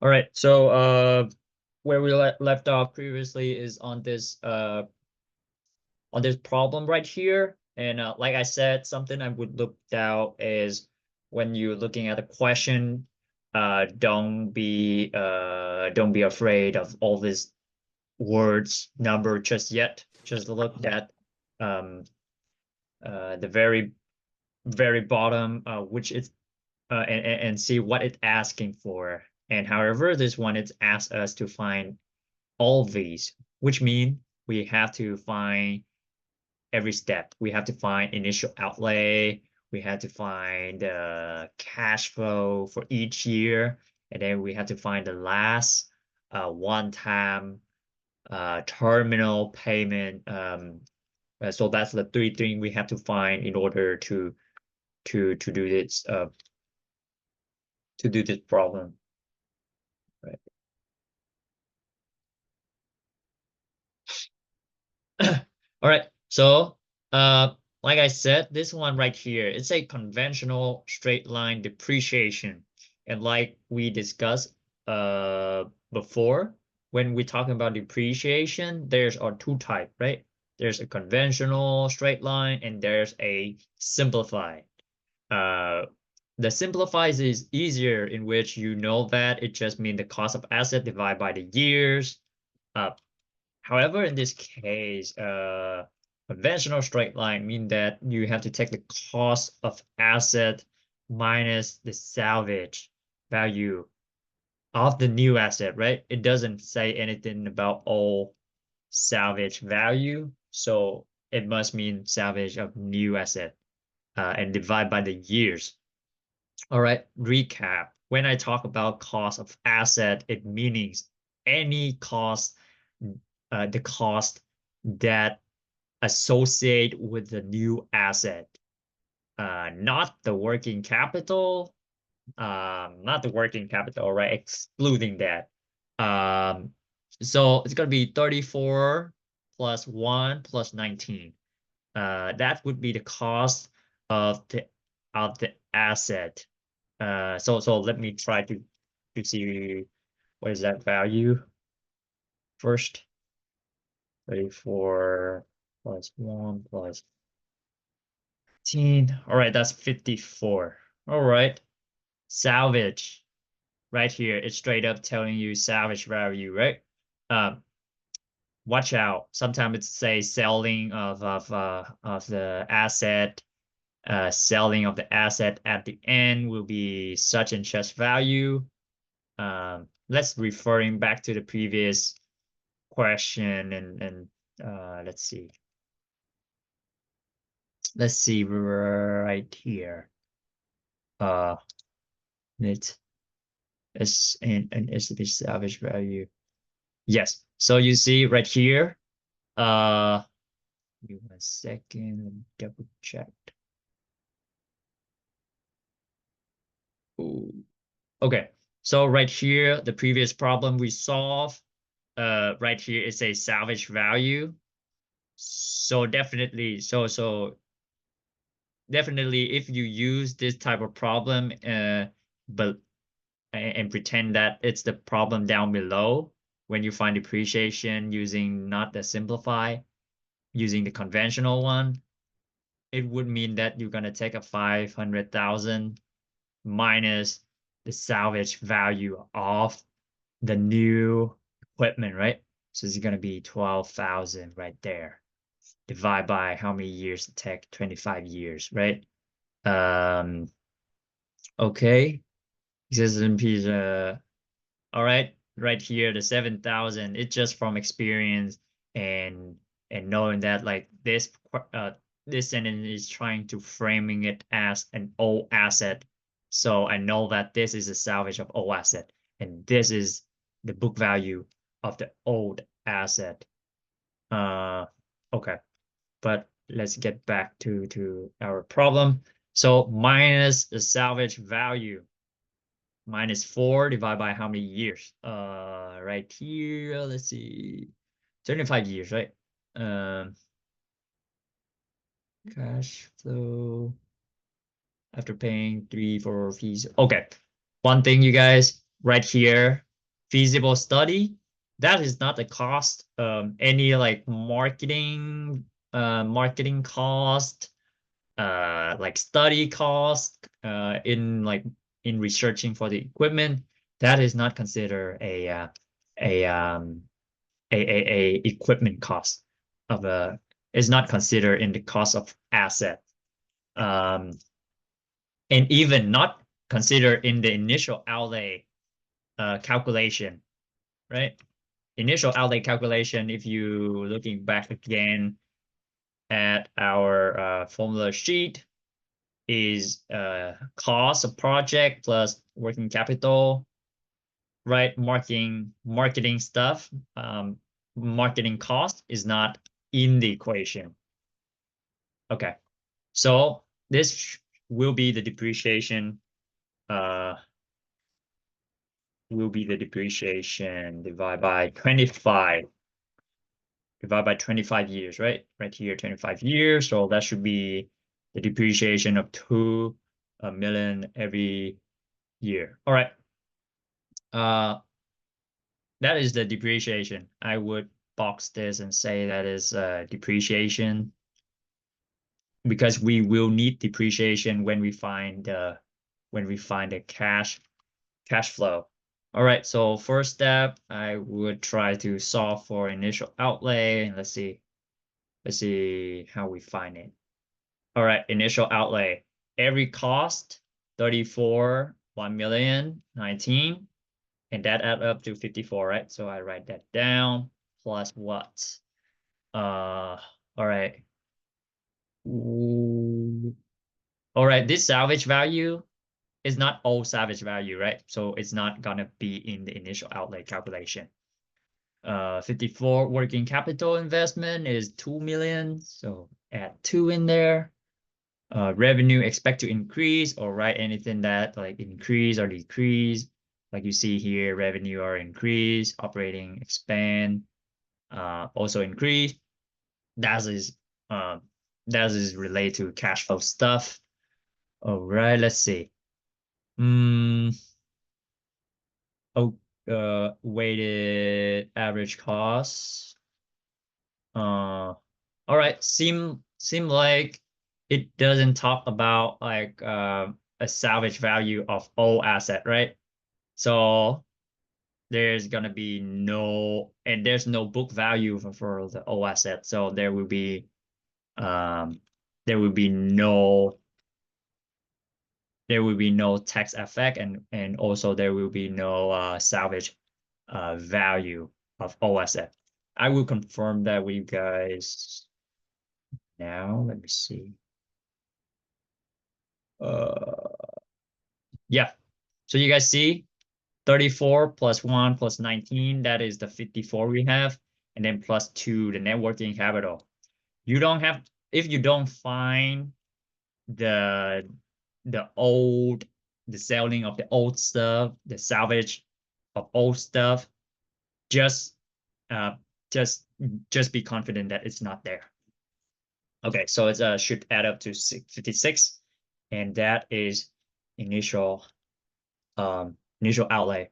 All right, so where we left off previously is on this problem right here. And like I said, something I would look out is when you're looking at a question, don't be afraid of all these words, number just yet. Just look at the very bottom, which is and see what it's asking for. And however, this one it's asked us to find all these, which mean we have to find every step. We have to find initial outlay. We have to find cash flow for each year. And then we have to find the last one-time terminal payment. So that's the three things we have to find in order to do this problem. Right. All right. So, like I said, this one right here, it's a conventional straight line depreciation. And like we discussed before, when we're talking about depreciation, there's are two type, right? There's a conventional straight line and there's a simplified. Uh, the simplified is easier in which you know that it just means the cost of asset divided by the years. Uh, However, in this case, conventional straight line mean that you have to take the cost of asset minus the salvage value of the new asset, right? It doesn't say anything about all salvage value, so it must mean salvage of new asset and divide by the years. All right, recap. When I talk about cost of asset, it means any cost, the cost that associate with the new asset, not the working capital, not the working capital, right? Excluding that. Um, so it's gonna be 34 plus 1 plus 19. That would be the cost of the asset. So let me try to see what is that value first. 34 plus 1 plus 15. All right, that's 54. All right. Salvage. Right here, it's straight up telling you salvage value, right? Um, watch out. Sometimes it says selling of the asset. Selling of the asset at the end will be such and such value. Let's referring back to the previous question and let's see. Let's see right here. It is an estimate salvage value. Yes. So you see right here. Give me 1 second. Let me double check. Ooh. Okay. So right here, the previous problem we solved, right here is a salvage value. So definitely, definitely, if you use this type of problem, but and pretend that it's the problem down below, when you find depreciation using not the simplify, using the conventional one, it would mean that you're gonna take a 500,000 minus the salvage value of the new equipment, right? So it's gonna be 12,000 right there. Divide by how many years it take, 25 years, right? Um, okay. This is all right here, the 7,000, it's just from experience and knowing that like this sentence is trying to framing it as an old asset. So I know that this is a salvage of old asset, and this is the book value of the old asset. Okay, but let's get back to our problem. So minus the salvage value minus 4 divided by how many years? Right here, let's see, 25 years, right? Cash flow. after paying 3 for fees. Okay, one thing, you guys, right here, feasible study, that is not the cost. Any like marketing cost, like study cost, in researching for the equipment, that is not considered a equipment cost of a is not considered in the cost of asset, and even not considered in the initial outlay calculation, right? Initial outlay calculation, if you looking back again at our formula sheet, is cost of project plus working capital, right? Marketing stuff, marketing cost is not in the equation. Okay, so this will be the depreciation. Will be the depreciation divided by 25. Divided by 25 years, right? Right here, 25 years. So that should be the depreciation of 2 million every year. All right. That is the depreciation. I would box this and say that is depreciation, because we will need depreciation when we find the cash flow. All right, so first step, I would try to solve for initial outlay. Let's see how we find it. All right, initial outlay. Every cost, 34, 1,019,000, and that add up to 54, right? So I write that down, plus what? All right. All right, this salvage value is not all salvage value, right? So it's not gonna be in the initial outlay calculation. 54 working capital investment is 2 million, so add 2 in there. Revenue expect to increase, or write anything that like increase or decrease. Like you see here, revenue or increase, operating expand, also increase. That is related to cash flow stuff. All right, let's see. Weighted average cost. All right, seem like it doesn't talk about like a salvage value of all asset, right? So there's gonna be there's no book value for the all asset. So there will be um there will be no tax effect, and also there will be no salvage value of all asset. I will confirm that with you guys now. Let me see. Yeah. So you guys see 34 plus 1 plus 19, that is the 54 we have, and then plus 2, the net working capital. You don't have, if you don't find the selling of the old stuff, the salvage of old stuff, just uh just be confident that it's not there. Okay, so it should add up to 56, and that is initial outlay.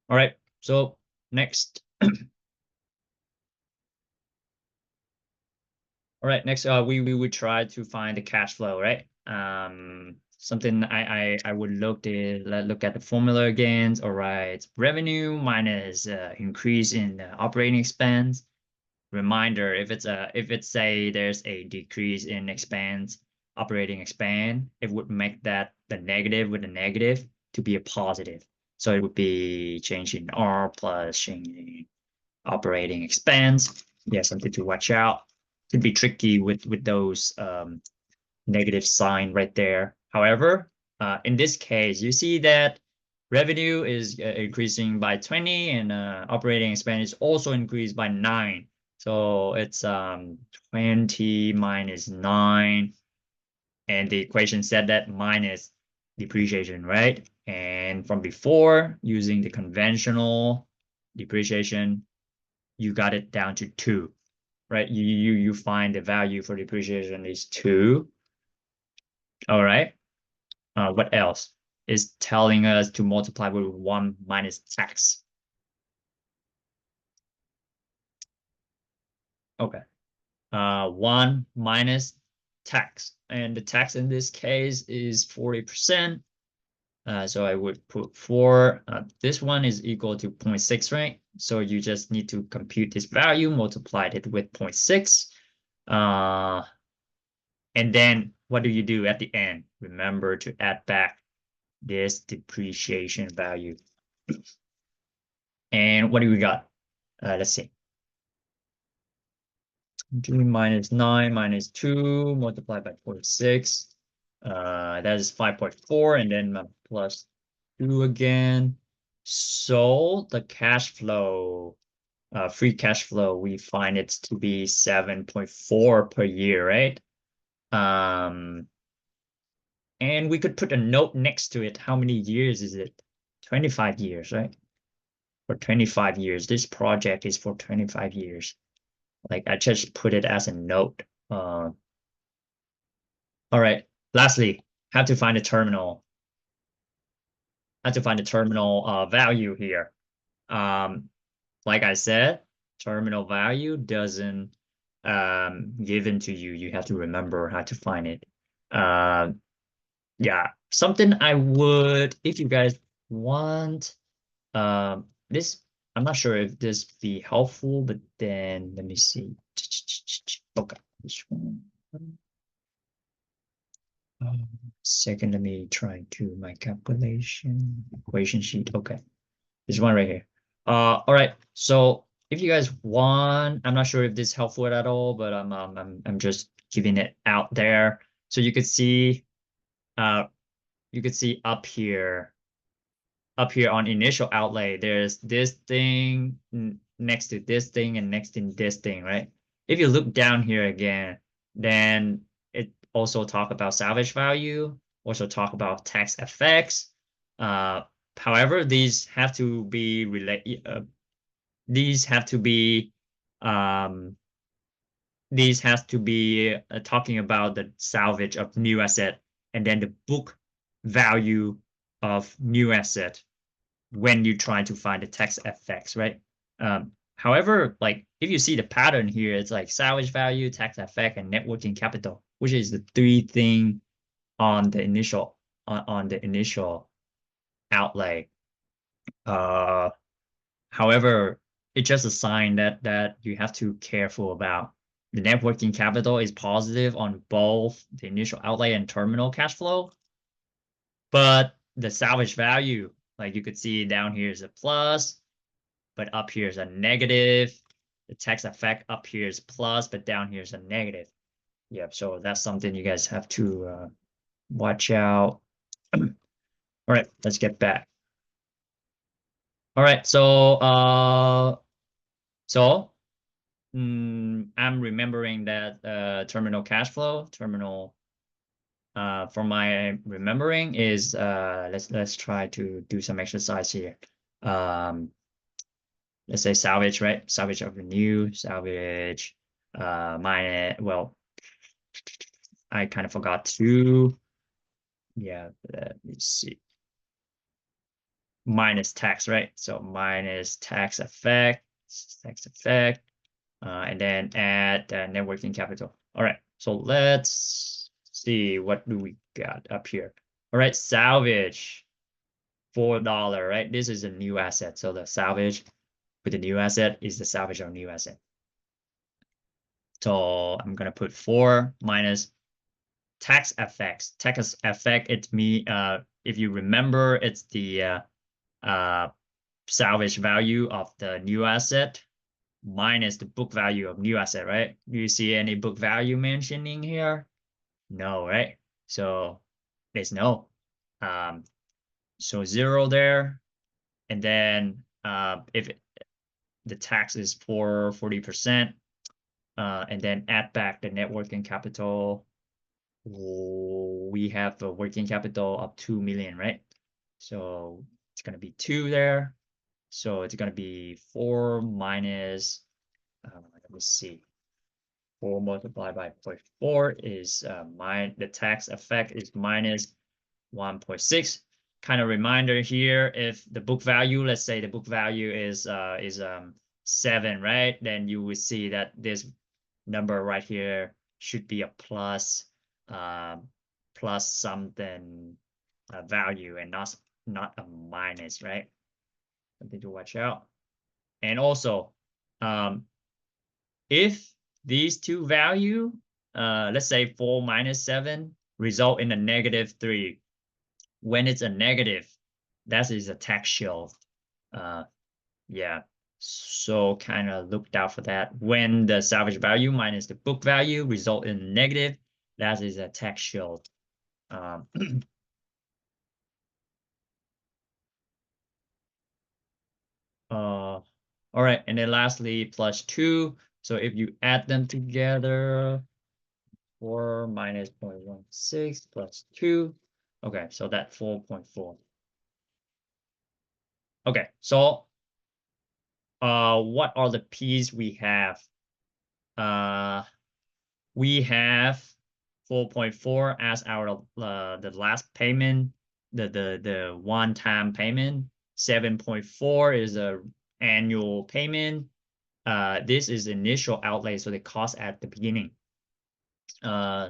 All right, so next. All right, next we would try to find the cash flow, right? Something I would look at the formula again. All right, revenue minus increase in operating expense. Reminder, if it's say there's a decrease in operating expense, it would make that the negative with the negative to be a positive. So it would be changing R plus changing operating expense. Yeah, something to watch out. Could be tricky with those negative sign right there. However, in this case, you see that revenue is increasing by 20, and operating expense is also increased by 9. So it's 20 minus 9, and the equation said that minus depreciation, right? And from before, using the conventional depreciation, you got it down to 2, right? You find the value for depreciation is 2. All right. what else? It's telling us to multiply with 1 minus tax. Okay. 1 minus tax. And the tax in this case is 40%. So I would put 4. This one is equal to 0.6, right? So you just need to compute this value, multiply it with 0.6. And then what do you do at the end? Remember to add back this depreciation value. And what do we got? Let's see. 3 minus 9 minus 2 multiplied by 46. That is 5.4, and then plus 2 again. So the cash flow, free cash flow, we find it to be 7.4 per year, right? And we could put a note next to it. How many years is it? 25 years, right? For 25 years. This project is for 25 years. Like I just put it as a note. All right. Lastly, have to find a terminal. Have to find a terminal value here. Like I said, terminal value doesn't given to you. You have to remember how to find it. Yeah, something I would, if you guys want, this, I'm not sure if this be helpful, but then let me see. Okay, this one. Second, let me try to my calculation equation sheet. Okay, this one right here. All right. So if you guys want, I'm not sure if this is helpful at all, but I'm just giving it out there so you could see. You could see up here on initial outlay, there's this thing next to this thing and next to this thing, right? If you look down here again, then it also talk about salvage value, also talk about tax effects. However, these have to be these have to be talking about the salvage of new asset and then the book value of new asset when you try to find the tax effects, right? However, like if you see the pattern here, it's like salvage value, tax effect, and net working capital, which is the 3 thing on the initial outlay. However, it's just a sign that you have to careful about. The net working capital is positive on both the initial outlay and terminal cash flow, but the salvage value, like you could see down here is a plus, but up here is a negative. The tax effect up here is plus, but down here is a negative. Yep, so that's something you guys have to watch out. All right, let's get back. All right, so I'm remembering that terminal cash flow, from my remembering is let's try to do some exercise here. Let's say salvage, right? Salvage of renew, salvage minus, well, I kind of forgot to, yeah, let me see. Minus tax, right? So minus tax effect, and then add net working capital. All right, so let's see what do we got up here. All right, salvage $4, right? This is a new asset, so the salvage with the new asset is the salvage of new asset. So I'm gonna put 4 minus tax effects. Tax effect, it's me. If you remember, it's the salvage value of the new asset minus the book value of new asset, right? Do you see any book value mentioning here? No, right? So there's no. So 0 there. And then if the tax is for 40%, and then add back the net working capital, we have a working capital of 2 million, right? So it's going to be 2 there. So it's going to be 4 minus, let me see, 4 multiplied by 0.4 is the tax effect is minus 1.6. Kind of reminder here, if the book value, let's say the book value is 7, right? Then you will see that this number right here should be a plus something value, and not a minus, right? Something to watch out. And also, if these two value, let's say 4 minus 7, result in a -3. When it's a negative, that is a tax shield. Yeah, so kind of looked out for that. When the salvage value minus the book value result in negative, that is a tax shield. All right, and then lastly, +2. So if you add them together, 4 minus 0.16 plus 2. Okay, so that's 4.4. Okay, so what are the P's we have? We have 4.4 as our the last payment, the one-time payment. 7.4 is a annual payment. This is initial outlay, so the cost at the beginning.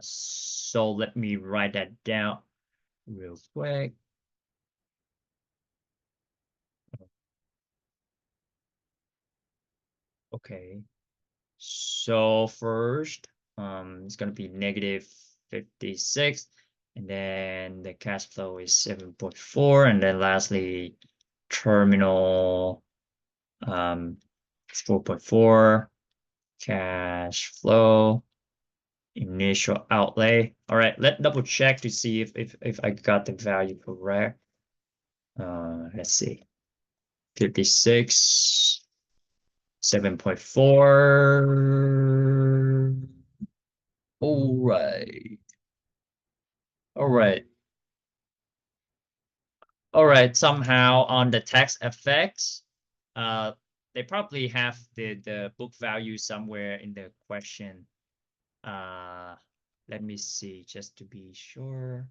So let me write that down real quick. Okay. So first, it's gonna be -56, and then the cash flow is 7.4, and then lastly, terminal 4.4, cash flow, initial outlay. All right, let's double check to see if I got the value correct. Let's see, 56, 7.4. All right. All right. All right. Somehow on the tax effects, they probably have the book value somewhere in the question. Let me see just to be sure.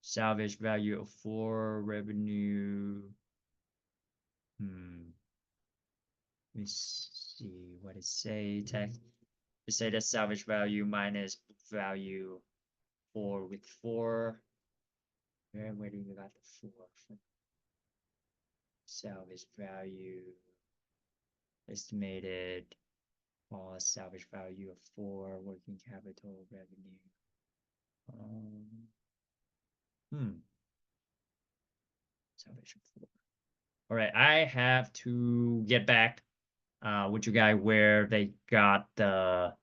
Salvage value of 4 revenue. Let me see what it say. Tax. It say that salvage value minus book value 4 with 4. Where do you got the 4 from? Salvage value estimated cost, salvage value of 4, working capital revenue. Salvage of 4. All right, I have to get back with you guys where they got the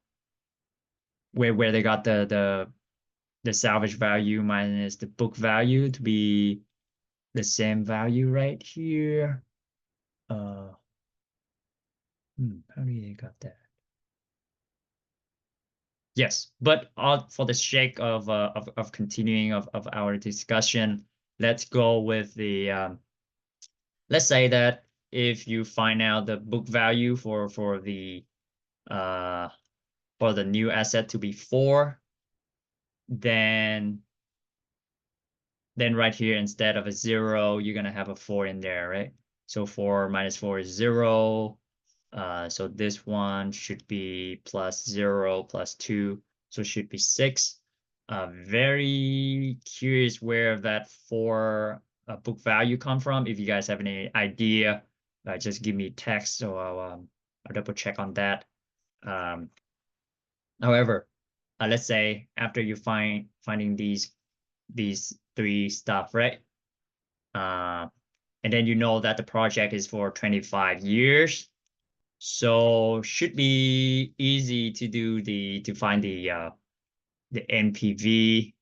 the salvage value minus the book value to be the same value right here. How do you got that? Yes, but for the sake of continuing of our discussion, let's go with the let's say that if you find out the book value for the new asset to be 4, then right here, instead of a 0, you're gonna have a 4 in there, right? So 4 minus 4 is 0. So this one should be +0 +2, so it should be 6. Very curious where that 4 book value come from. If you guys have any idea, just give me text, so I'll double check on that. However, let's say after you finding these 3 stuff, right? And then you know that the project is for 25 years. So should be easy to do to find the NPV,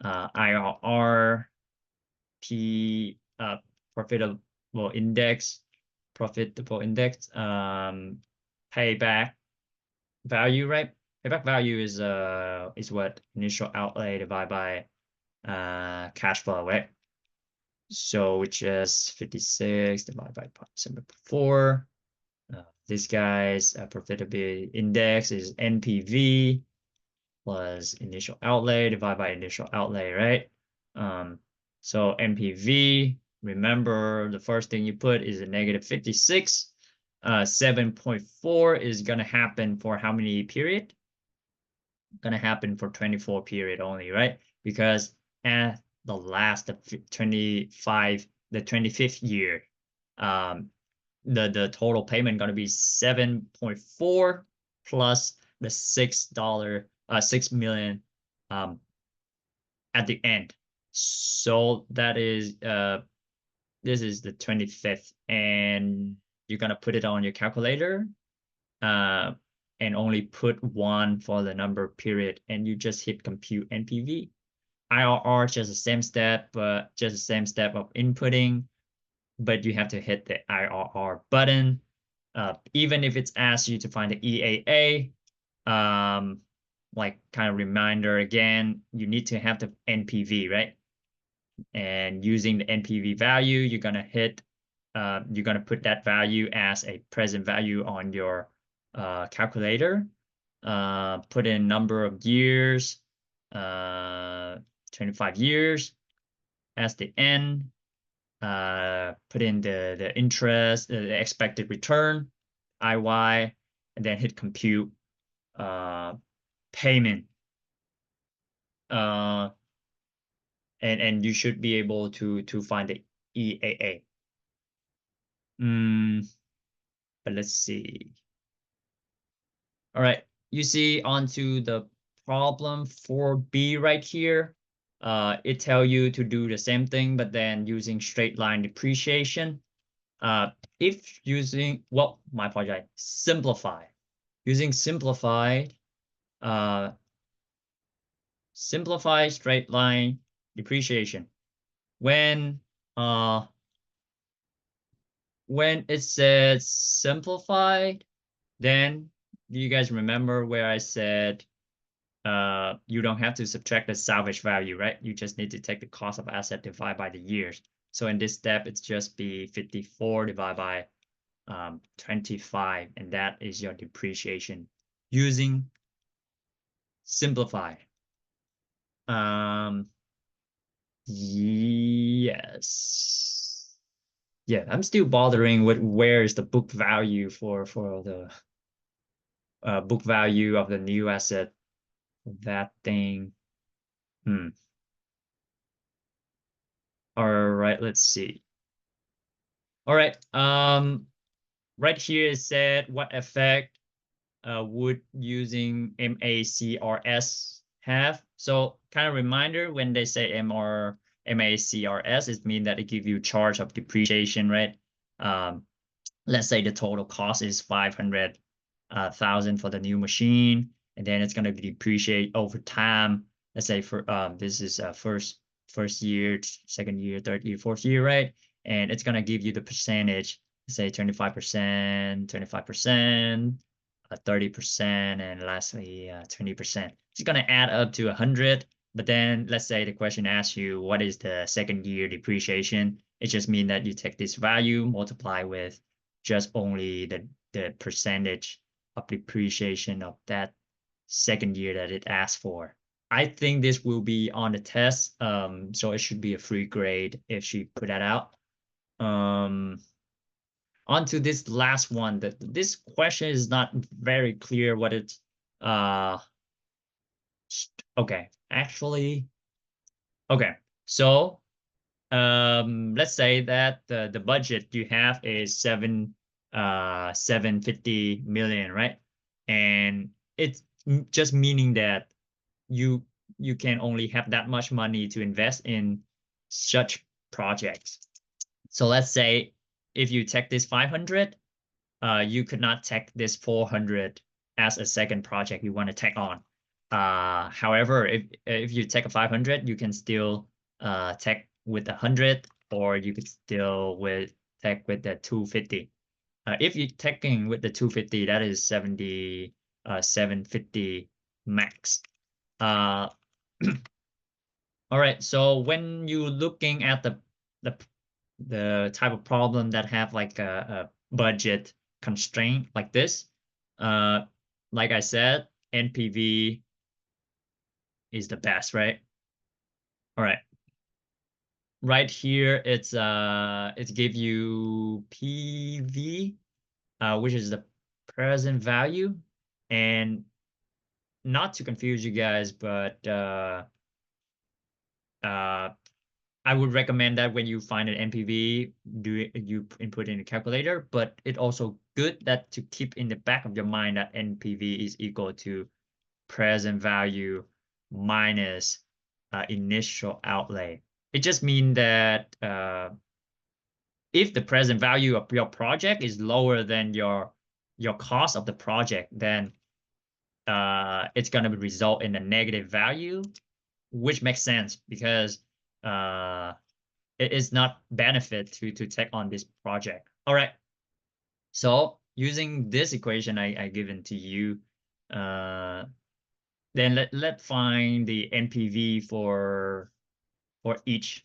IRR, profitable index, payback value, right? Payback value is what initial outlay divided by cash flow, right? So which is 56 divided by 0.74. This guy's profitability index is NPV. plus initial outlay divided by initial outlay, right? So NPV, remember the first thing you put is a negative 56. 7.4 is gonna happen for how many period? Gonna happen for 24 period only, right? Because at the last the 25th year, the total payment gonna be 7.4 plus the $6 million at the end. So that is this is the 25th, and you're gonna put it on your calculator and only put 1 for the number period, and you just hit compute NPV. IRR just the same step, but just the same step of inputting, but you have to hit the IRR button. Even if it's asked you to find the EAA, like kind of reminder again, you need to have the NPV, right? And using the NPV value, you're gonna put that value as a present value on your calculator. Put in number of years, 25 years as the N. Put in the interest, the expected return, IY, and then hit compute payment. And you should be able to find the EAA. But let's see. All right, you see onto the problem 4B right here. It tell you to do the same thing, but then using straight line depreciation. If using, well, my apologize, simplify. Using simplified straight line depreciation. When it says simplified, then do you guys remember where I said you don't have to subtract the salvage value, right? You just need to take the cost of asset divided by the years. So in this step, it's just be 54 divided by 25, and that is your depreciation using simplify. Yes. Yeah, I'm still bothering with where is the book value for the book value of the new asset. That thing. All right, let's see. All right. Right here it said what effect would using MACRS have? So kind of reminder when they say MACRS, it means that it gives you charge of depreciation, right? Let's say the total cost is 500,000 for the new machine, and then it's going to depreciate over time. Let's say for this is first year, second year, third year, fourth year, right? And it's going to give you the percentage, say 25%, 25%, 30%, and lastly 20%. It's going to add up to 100. But then let's say the question asks you what is the second year depreciation. It just means that you take this value, multiply with just only the percentage of depreciation of that second year that it asked for. I think this will be on the test, so it should be a free grade if she put that out. On to this last one. This question is not very clear what it's okay, actually. Okay, so let's say that the budget you have is 750 million, right? And it's just meaning that you can only have that much money to invest in such projects. So let's say if you take this 500, you could not take this 400 as a second project you want to take on. However, if you take a 500, you can still take with 100, or you could still take with the 250. If you're taking with the 250, that is 750 max. All right, so when you're looking at the type of problem that have like a budget constraint like this, like I said, NPV is the best, right? All right. Right here, it give you PV, which is the present value, and not to confuse you guys, but I would recommend that when you find an NPV, you input in the calculator, but it also good that to keep in the back of your mind that NPV is equal to present value minus initial outlay. It just means that if the present value of your project is lower than your cost of the project, then it's going to result in a negative value, which makes sense because it is not benefit to take on this project. All right. So using this equation I given to you, then let's find the NPV for each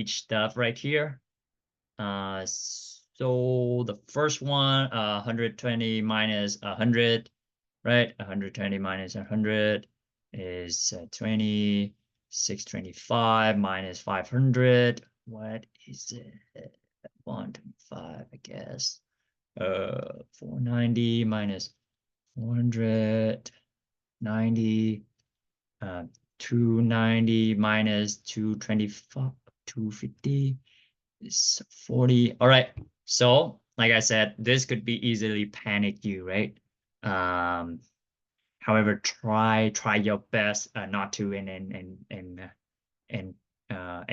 stuff right here. So the first one, 120 minus 100, right? 120 minus 100 is 20. 625 minus 500. What is it? 125, I guess. 490 minus 490. 290 minus 225, 250 is 40. All right. So, like I said, this could be easily panic you, right? However, try your best not to, and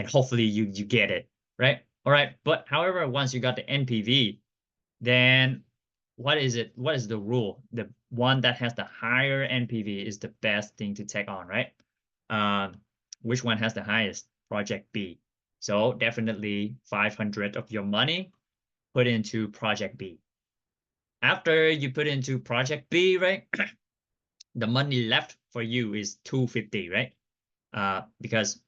hopefully you get it, right? All right. But however, once you got the NPV, then what is it? What is the rule? The one that has the higher NPV is the best thing to take on, right? Which one has the highest? Project B. So definitely 500 of your money put into project B. After you put into project B, right? The money left for you is 250, right? Because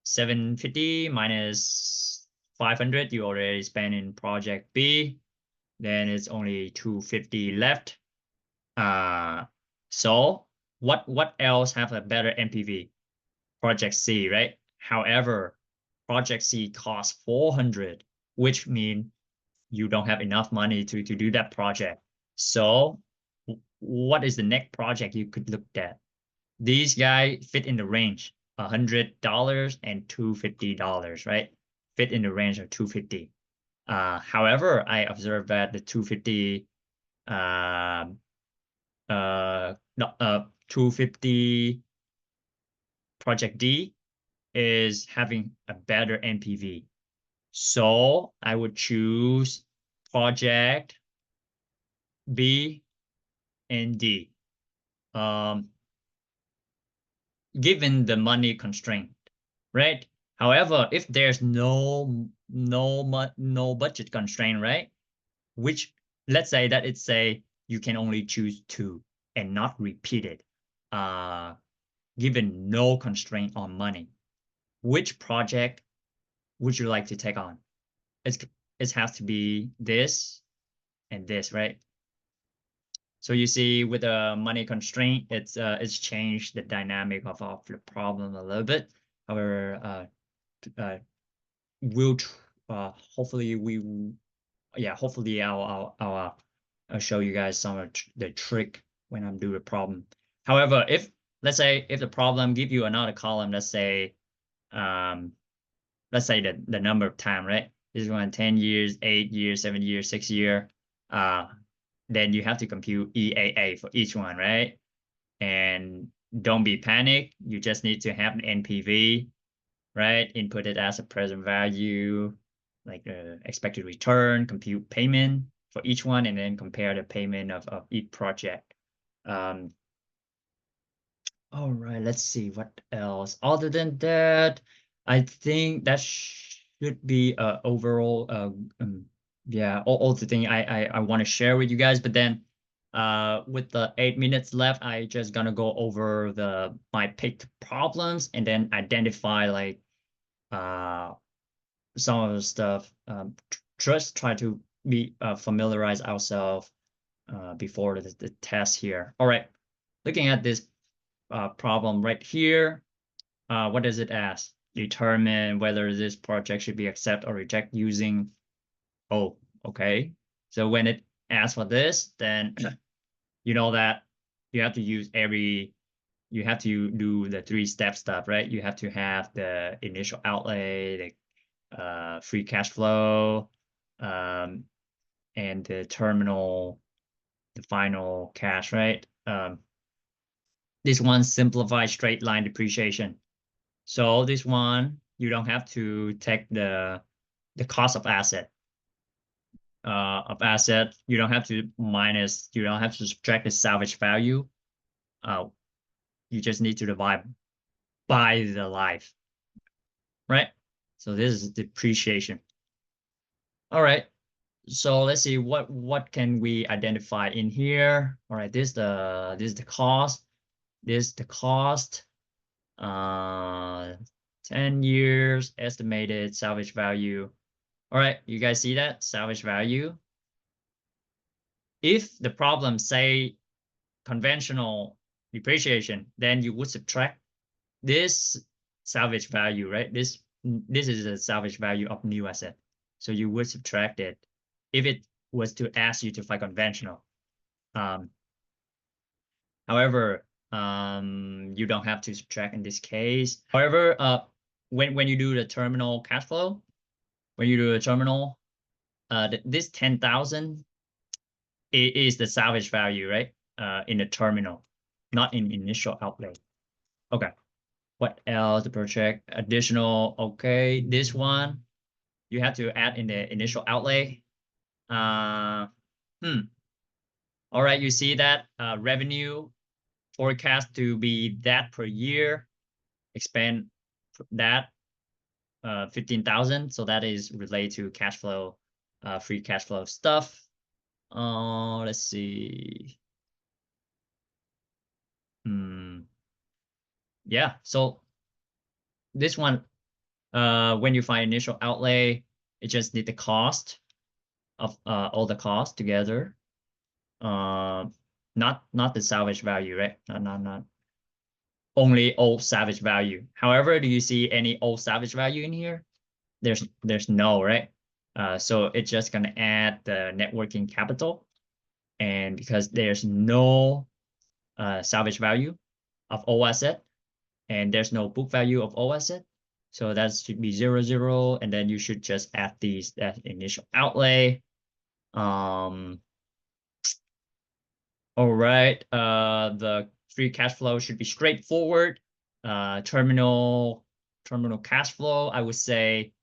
750 minus 500 you already spent in project B, then it's only 250 left. So what else have a better NPV? Project C, right? However, project C costs 400, which means you don't have enough money to do that project. So what is the next project you could look at? These guys fit in the range $100 and $250, right? Fit in the range of 250. However, I observed that the 250 no, 250 project D is having a better NPV. So I would choose project B and D. Given the money constraint, right? However, if there's no budget constraint, right? Which let's say that it's say you can only choose two and not repeat it, given no constraint on money. Which project would you like to take on? It has to be this and this, right? So you see, with a money constraint, it's changed the dynamic of the problem a little bit. However, we'll hopefully hopefully I'll show you guys some of the trick when I'm doing the problem. However, if let's say if the problem give you another column, let's say the number of time, right? This one 10 years, 8 years, 7 years, 6 year. Then you have to compute EAA for each one, right? And don't be panicked. You just need to have an NPV, right? Input it as a present value, like the expected return, compute payment for each one, and then compare the payment of each project. All right, let's see what else. Other than that, I think that should be overall all the thing I want to share with you guys. But then with the 8 minutes left, I just gonna go over my picked problems and then identify like some of the stuff. Just try to be familiarize ourselves before the test here. All right. looking at this problem right here, what does it ask? Determine whether this project should be accept or reject using, oh, okay. So when it asks for this, then you know that you have to use you have to do the 3-step stuff, right? You have to have the initial outlay, the free cash flow, and the terminal, the final cash, right? This one simplifies straight line depreciation. So this one, you don't have to take the cost of asset. You don't have to you don't have to subtract the salvage value. You just need to divide by the life, right? So this is depreciation. All right. So let's see what can we identify in here. All right, this is the cost. This the cost. 10 years estimated salvage value. All right, you guys see that salvage value? If the problem say conventional depreciation, then you would subtract this salvage value, right? This is the salvage value of new asset. So you would subtract it if it was to ask you to find conventional. However, you don't have to subtract in this case. However, when you do the terminal cash flow, when you do a terminal, this 10,000 is the salvage value, right? In the terminal, not in initial outlay. Okay. What else? The project additional. Okay, this one you have to add in the initial outlay. All right, you see that revenue forecast to be that per year. Expand that 15,000. So that is related to cash flow, free cash flow stuff. Let's see. Yeah, so this one, when you find initial outlay, it just need the cost of all the costs together. Not the salvage value, right? Not only old salvage value. However, do you see any old salvage value in here? There's no, right? So it's just gonna add the net working capital, and because there's no salvage value of all asset, and there's no book value of all asset, so that should be 0, 0, and then you should just add these that initial outlay. All right, the free cash flow should be straightforward. Terminal cash flow, I would say,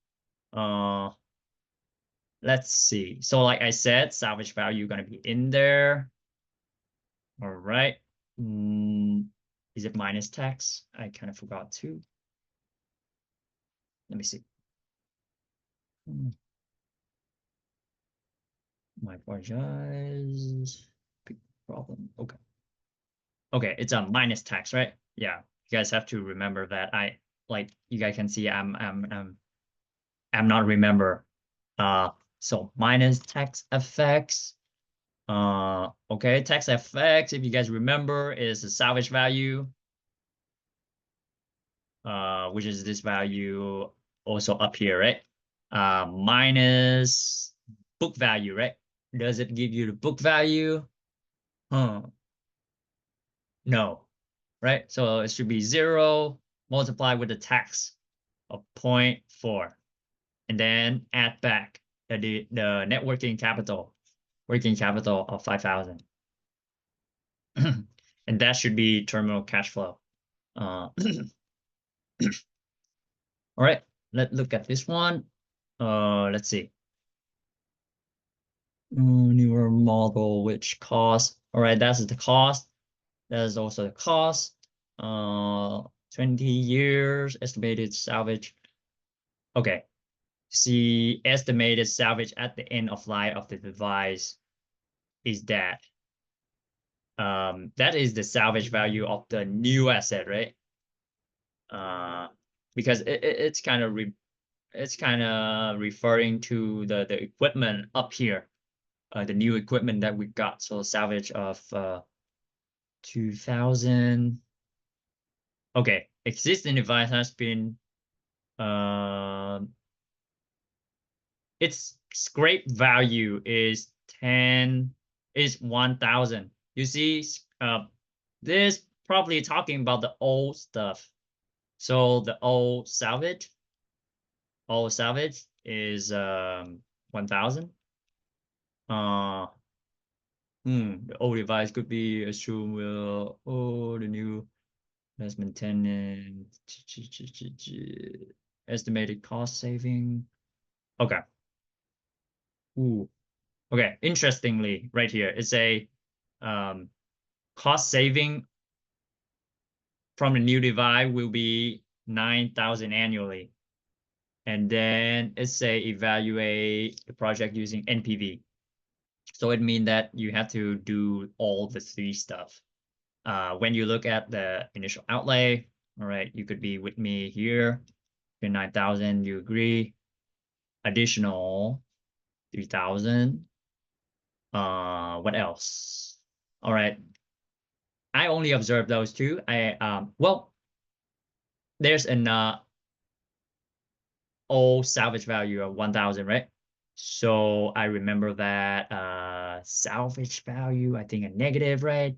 let's see. So like I said, salvage value gonna be in there. All right. Is it minus tax? I kind of forgot to. Let me see. My apologize. Big problem. Okay. Okay, it's a minus tax, right? Yeah. You guys have to remember that. You guys can see I'm not remember. So minus tax effects. Okay, tax effects, if you guys remember, is the salvage value, which is this value also up here, right? Minus book value, right? Does it give you the book value? No, right? So it should be 0 multiplied with the tax of 0.4, and then add back the net working capital of 5,000. And that should be terminal cash flow. All right, let's look at this one. Let's see. Newer model, which cost? All right, that's the cost. That is also the cost. 20 years estimated salvage. Okay. See, estimated salvage at the end of life of the device is that. That is the salvage value of the new asset, right? Because it's kind of referring to the equipment up here, the new equipment that we got. So salvage of 2000. Okay, existing device has been its scrape value is 1000. You see, this probably talking about the old stuff. So the old salvage is 1000. The old device could be assumed will the new investment tenant estimated cost saving. Okay. Ooh. Okay. Interestingly, right here, it's a cost saving from the new device will be 9,000 annually. And then it's say evaluate the project using NPV. So it means that you have to do all the three stuff. When you look at the initial outlay, all right, you could be with me here. 9,000, you agree. Additional 3,000. What else? All right. I only observed those two. Well, there's an old salvage value of 1,000, right? So I remember that salvage value, I think a negative, right?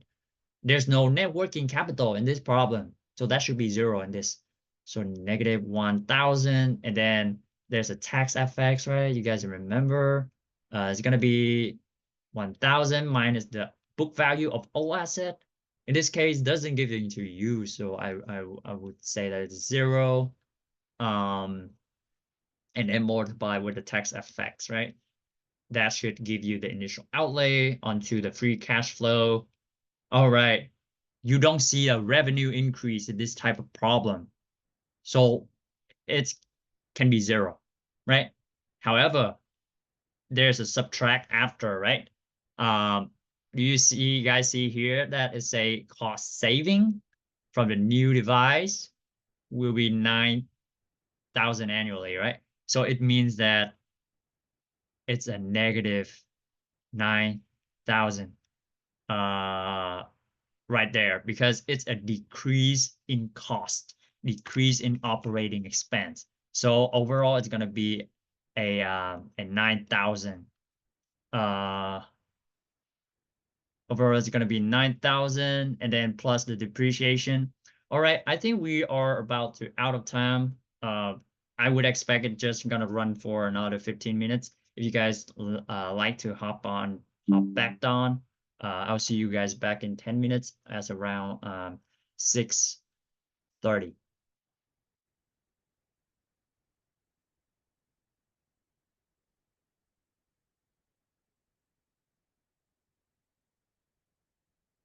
There's no net working capital in this problem. So that should be zero in this. So negative 1,000. And then there's a tax FX, right? You guys remember? It's going to be 1,000 minus the book value of all asset. In this case, doesn't give it to you. So I would say that it's zero. And then multiply with the tax FX, right? That should give you the initial outlay onto the free cash flow. All right. You don't see a revenue increase in this type of problem. So it can be zero, right? However, there's a subtract after, right? You guys see here that it's a cost saving from the new device will be 9,000 annually, right? So it means that it's a negative 9,000 right there because it's a decrease in cost, decrease in operating expense. So overall, it's going to be a 9,000. Overall, it's going to be 9,000 and then plus the depreciation. All right, I think we are about to out of time. I would expect it just going to run for another 15 minutes. If you guys like to hop back on, I'll see you guys back in 10 minutes as around 6:30.